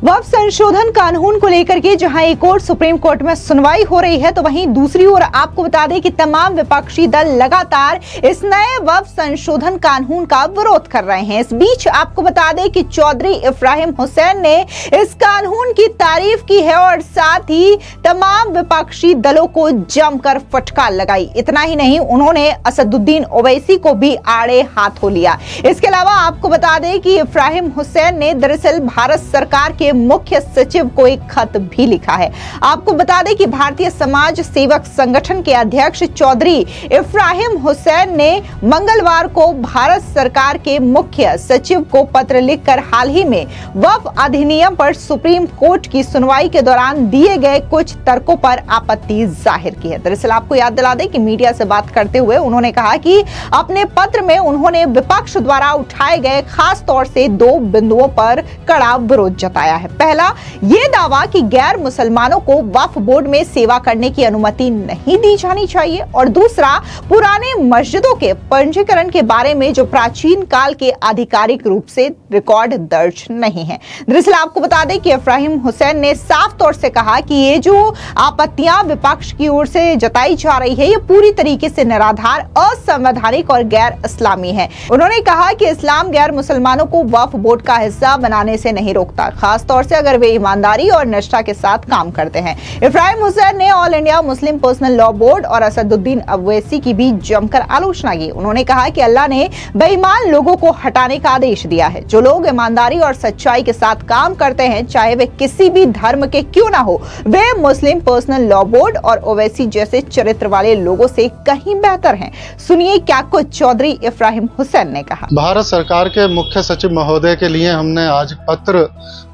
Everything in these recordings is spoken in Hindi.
वक्फ संशोधन कानून को लेकर के जहां एक ओर सुप्रीम कोर्ट में सुनवाई हो रही है, तो वहीं दूसरी ओर आपको बता दें कि तमाम विपक्षी दल लगातार इस नए वक्फ संशोधन कानून का विरोध कर रहे हैं। इस बीच आपको बता दें कि चौधरी इब्राहिम हुसैन ने इस कानून की तारीफ की है और साथ ही तमाम विपक्षी दलों को जमकर फटकार लगाई। इतना ही नहीं, उन्होंने असदुद्दीन ओवैसी को भी आड़े हाथों लिया। इसके अलावा आपको बता दें कि इब्राहिम हुसैन ने दरअसल भारत सरकार के मुख्य सचिव को एक खत भी लिखा है। आपको बता दें कि भारतीय समाज सेवक संगठन के अध्यक्ष चौधरी इब्राहिम हुसैन ने मंगलवार को भारत सरकार के मुख्य सचिव को पत्र लिखकर हाल ही में वक्फ अधिनियम पर सुप्रीम कोर्ट की सुनवाई के दौरान दिए गए कुछ तर्कों पर आपत्ति जाहिर की है। दरअसल आपको याद दिला दें कि मीडिया से बात करते हुए उन्होंने कहा कि अपने पत्र में उन्होंने विपक्ष द्वारा उठाए गए खास तौर से दो बिंदुओं पर कड़ा विरोध जताया है। पहला, ये दावा कि गैर मुसलमानों को वक्फ बोर्ड में सेवा करने की अनुमति नहीं दी जानी चाहिए, और दूसरा, पुराने मस्जिदों के पंजीकरण के बारे में जो प्राचीन काल के आधिकारिक रूप से रिकॉर्ड दर्ज नहीं है। दरअसल आपको बता दें कि इब्राहिम हुसैन ने साफ तौर से कहा कि ये जो आपत्तियां विपक्ष की ओर से जताई जा रही है, ये पूरी तरीके से निराधार, असंवैधानिक और गैर इस्लामी है। उन्होंने कहा कि इस्लाम गैर मुसलमानों को वक्फ बोर्ड का हिस्सा बनाने से नहीं रोकता, खास तौर से अगर वे ईमानदारी और निष्ठा के साथ काम करते हैं। इब्राहिम हुसैन ने all India Muslim personal law board और असदुद्दीन ओवैसी की भी जमकर आलोचना की। उन्होंने कहा कि अल्लाह ने बेईमान लोगों को हटाने का आदेश दिया है। जो लोग ईमानदारी और सच्चाई के साथ काम करते हैं, चाहे वे किसी भी धर्म के क्यों ना हो, वे मुस्लिम पर्सनल लॉ बोर्ड और ओवैसी जैसे चरित्र वाले लोगों से कहीं बेहतर हैं। सुनिए क्या कुछ चौधरी इब्राहिम हुसैन ने कहा। भारत सरकार के मुख्य सचिव महोदय के लिए हमने आज पत्र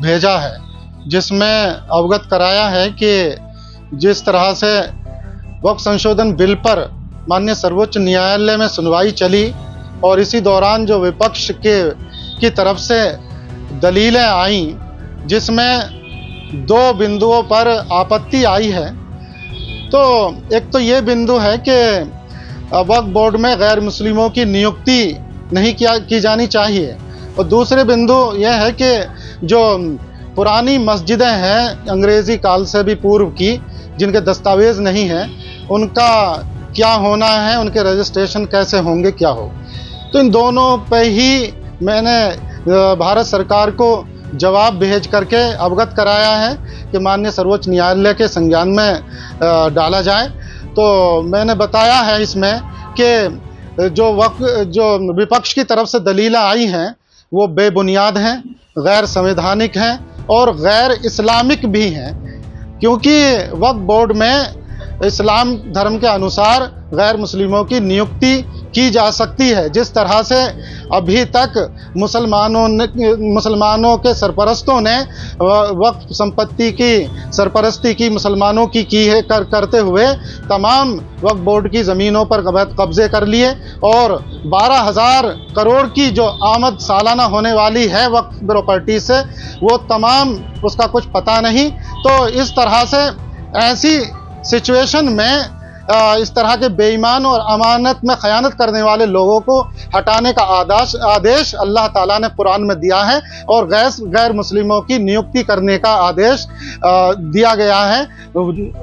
भेजा है, जिसमें अवगत कराया है कि जिस तरह से वक्फ संशोधन बिल पर माननीय सर्वोच्च न्यायालय में सुनवाई चली और इसी दौरान जो विपक्ष की तरफ से दलीलें आईं, जिसमें दो बिंदुओं पर आपत्ति आई है। तो एक तो ये बिंदु है कि वक्फ बोर्ड में गैर मुस्लिमों की नियुक्ति नहीं की जानी चाहिए, और दूसरे बिंदु यह है कि जो पुरानी मस्जिदें हैं अंग्रेज़ी काल से भी पूर्व की, जिनके दस्तावेज नहीं हैं, उनका क्या होना है, उनके रजिस्ट्रेशन कैसे होंगे, क्या हो। तो इन दोनों पे ही मैंने भारत सरकार को जवाब भेज करके अवगत कराया है कि माननीय सर्वोच्च न्यायालय के संज्ञान में डाला जाए। तो मैंने बताया है इसमें कि जो विपक्ष की तरफ से दलीलें आई हैं वो बेबुनियाद हैं, गैर संवैधानिक हैं और गैर इस्लामिक भी हैं, क्योंकि वक्फ बोर्ड में इस्लाम धर्म के अनुसार गैर मुस्लिमों की नियुक्ति की जा सकती है। जिस तरह से अभी तक मुसलमानों के सरपरस्तों ने वक्फ संपत्ति की सरपरस्ती की मुसलमानों की है करते हुए तमाम वक्फ बोर्ड की ज़मीनों पर कब्जे कर लिए, और 12,000 करोड़ की जो आमद सालाना होने वाली है वक्फ प्रॉपर्टी से, वो तमाम उसका कुछ पता नहीं। तो इस तरह से ऐसी सिचुएशन में इस तरह के बेईमान और अमानत में खयानत करने वाले लोगों को हटाने का आदेश अल्लाह ताला ने कुरान में दिया है, और गैर मुस्लिमों की नियुक्ति करने का आदेश दिया गया है।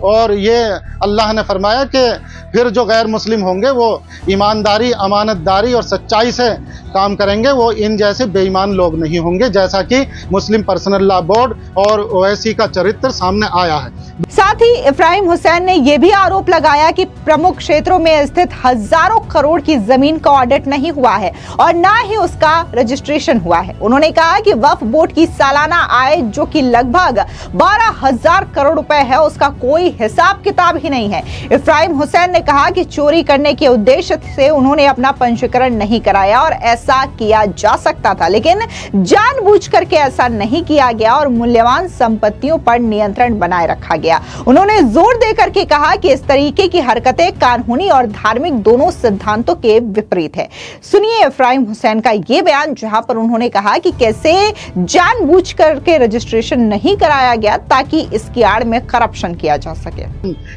और ये अल्लाह ने फरमाया कि फिर जो गैर मुस्लिम होंगे वो ईमानदारी, अमानतदारी और सच्चाई से काम करेंगे, वो इन जैसे बेईमान लोग नहीं होंगे, जैसा कि मुस्लिम पर्सनल लॉ बोर्ड और ओवैसी का चरित्र सामने आया है। साथ ही इब्राहिम हुसैन ने यह भी आरोप लगाया कि प्रमुख क्षेत्रों में स्थित हजारों करोड़ की जमीन का ऑडिट नहीं हुआ है और ना ही उसका रजिस्ट्रेशन हुआ है। उन्होंने कहा कि वक्फ बोर्ड की सालाना आय जो कि लगभग 12,000 करोड़ रुपए है, उसका कोई हिसाब किताब ही नहीं है। इब्राहिम हुसैन ने कहा कि चोरी करने के उद्देश्य से उन्होंने अपना पंजीकरण नहीं कराया और ऐसा किया जा सकता था, लेकिन जानबूझ करके ऐसा नहीं किया गया और मूल्यवान संपत्तियों पर नियंत्रण बनाए रखा गया। उन्होंने जोर देकर के कहा कि इस तरीके की हरकतें कानूनी और धार्मिक दोनों सिद्धांतों के विपरीत है। सुनिए इब्राहिम हुसैन का ये बयान, जहां पर उन्होंने कहा कि कैसे जानबूझ करके रजिस्ट्रेशन नहीं कराया गया ताकि इसकी आड़ में करप्शन किया जा सके।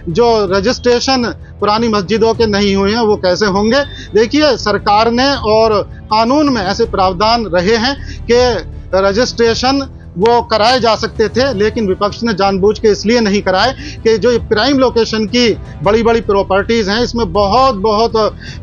जो रजिस्ट्रेशन पुरानी मस्जिदों के नहीं हुए हैं वो कैसे होंगे? देखिए, सरकार ने और कानून में ऐसे प्रावधान रहे हैं कि रजिस्ट्रेशन वो कराए जा सकते थे, लेकिन विपक्ष ने जानबूझ के इसलिए नहीं कराए कि जो प्राइम लोकेशन की बड़ी बड़ी प्रॉपर्टीज़ हैं, इसमें बहुत बहुत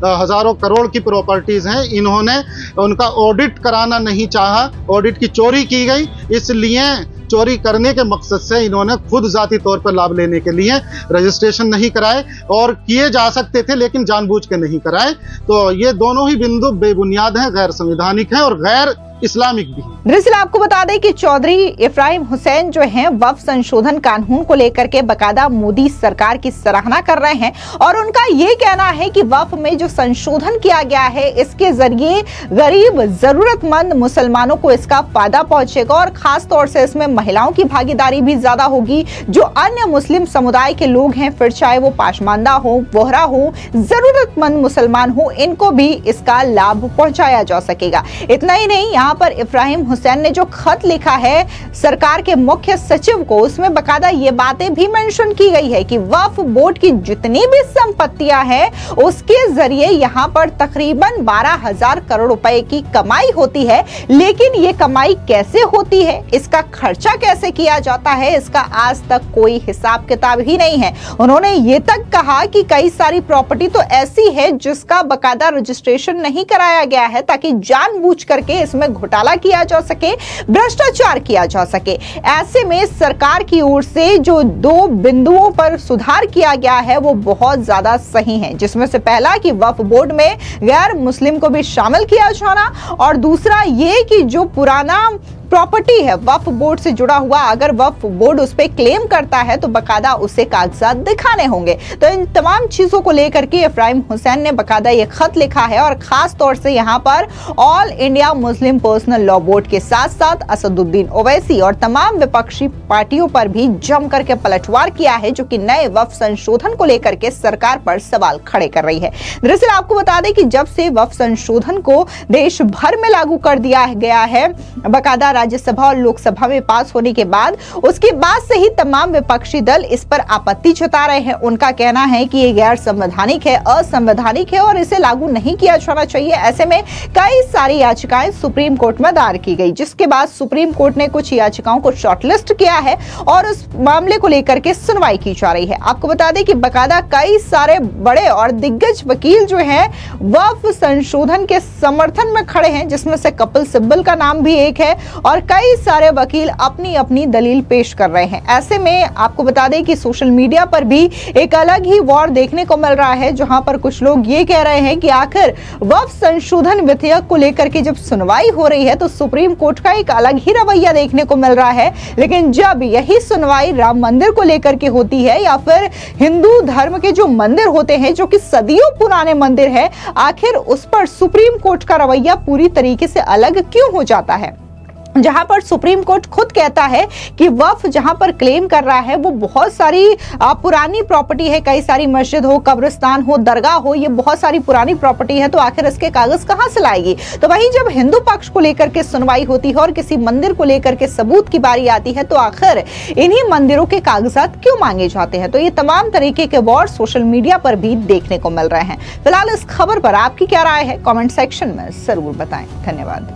हज़ारों करोड़ की प्रॉपर्टीज़ हैं, इन्होंने उनका ऑडिट कराना नहीं चाहा, ऑडिट की चोरी की गई, इसलिए चोरी करने के मकसद से इन्होंने खुद जाती तौर पर लाभ लेने के लिए रजिस्ट्रेशन नहीं कराए, और किए जा सकते थे लेकिन जानबूझ के नहीं कराए। तो ये दोनों ही बिंदु बेबुनियाद हैं, गैर संवैधानिक हैं और गैर इस्लामिक भी है। दरअसल आपको बता दें कि चौधरी इब्राहिम हुसैन जो हैं वक्फ संशोधन कानून को लेकर के बकायदा मोदी सरकार की सराहना कर रहे हैं, और उनका ये कहना है कि वक्फ में जो संशोधन किया गया है इसके जरिए गरीब जरूरतमंद मुसलमानों को इसका फायदा पहुंचेगा, और खास तौर से इसमें महिलाओं की भागीदारी भी ज्यादा होगी। जो अन्य मुस्लिम समुदाय के लोग हैं, फिर चाहे वो पाशमानदा हो, बोहरा हो, जरूरतमंद मुसलमान हो, इनको भी इसका लाभ पहुंचाया जा सकेगा। इतना ही नहीं, यहाँ पर इब्राहिम हुसैन ने जो खत लिखा है सरकार के मुख्य सचिव को, उसमें बकायदा ये बातें भी मेंशन की गई है कि वक्फ बोर्ड की जितनी भी संपत्तियां हैं उसके जरिए यहाँ पर तकरीबन 12,000 करोड़ रुपए की कमाई होती है, लेकिन ये कमाई कैसे होती है, इसका खर्चा कैसे किया जाता है, इसका आज तक कोई हिसाब किताब ही नहीं है। उन्होंने ये तक कहा कि कई सारी प्रॉपर्टी तो ऐसी है जिसका बकायदा रजिस्ट्रेशन नहीं कराया गया है, ताकि जानबूझ करके इसमें घोटाला किया जा सके, भ्रष्टाचार किया जा सके। ऐसे में सरकार की ओर से जो 2 बिंदुओं पर सुधार किया गया है वो बहुत ज्यादा सही है, जिसमें से पहला कि वक्फ बोर्ड में गैर मुस्लिम को भी शामिल किया जाना, और दूसरा ये कि जो पुराना प्रॉपर्टी है वक्फ बोर्ड से जुड़ा हुआ, अगर वक्फ बोर्ड उस पे क्लेम करता है तो बकायदा उसे कागजात दिखाने होंगे। तो इन तमाम चीजों को लेकर के इब्राहिम हुसैन ने बकायदा ये खत लिखा है, और खास तौर से यहाँ पर all India Muslim personal law board के साथ साथ असदुद्दीन ओवैसी और तमाम विपक्षी पार्टियों पर भी जम करके पलटवार किया है, जो कि नए वक्फ संशोधन को लेकर के सरकार पर सवाल खड़े कर रही है। दरअसल आपको बता दें कि जब से वक्फ संशोधन को देश भर में लागू कर दिया गया है, बकायदा राज्यसभा और लोकसभा में पास होने के बाद, उसके बाद से ही तमाम विपक्षी दल इस पर आपत्ति जता रहे हैं। उनका कहना है कि ये गैर संवैधानिक है, असंवैधानिक है और इसे लागू नहीं किया जाना चाहिए। ऐसे में कई सारी याचिकाएं सुप्रीम कोर्ट में दायर की गई, जिसके बाद सुप्रीम कोर्ट ने कुछ याचिकाओं को शॉर्टलिस्ट किया है और उस मामले को लेकर के सुनवाई की जा रही है। आपको बता दें कि बकायदा कई सारे बड़े और दिग्गज वकील जो हैं वक्फ संशोधन के समर्थन में खड़े हैं, जिसमें से कपिल सिब्बल का नाम भी एक है, और कई सारे वकील अपनी अपनी दलील पेश कर रहे हैं। ऐसे में आपको बता दें कि सोशल मीडिया पर भी एक अलग ही वॉर देखने को मिल रहा है, जहां पर कुछ लोग ये कह रहे हैं कि आखिर वक्फ संशोधन विधेयक को लेकर के जब सुनवाई हो रही है तो सुप्रीम कोर्ट का एक अलग ही रवैया देखने को मिल रहा है, लेकिन जब यही सुनवाई राम मंदिर को लेकर के होती है या फिर हिंदू धर्म के जो मंदिर होते हैं, जो कि सदियों पुराने मंदिर है, आखिर उस पर सुप्रीम कोर्ट का रवैया पूरी तरीके से अलग क्यों हो जाता है। जहां पर सुप्रीम कोर्ट खुद कहता है कि वक्फ जहां पर क्लेम कर रहा है वो बहुत सारी पुरानी प्रॉपर्टी है, कई सारी मस्जिद हो, कब्रिस्तान हो, दरगाह हो, ये बहुत सारी पुरानी प्रॉपर्टी है, तो आखिर इसके कागज कहां से लाएगी। तो वहीं जब हिंदू पक्ष को लेकर के सुनवाई होती है और किसी मंदिर को लेकर के सबूत की बारी आती है, तो आखिर इन्हीं मंदिरों के कागजात क्यों मांगे जाते हैं। तो ये तमाम तरीके के वॉर सोशल मीडिया पर भी देखने को मिल रहे हैं। फिलहाल इस खबर पर आपकी क्या राय है, कॉमेंट सेक्शन में जरूर बताएं। धन्यवाद।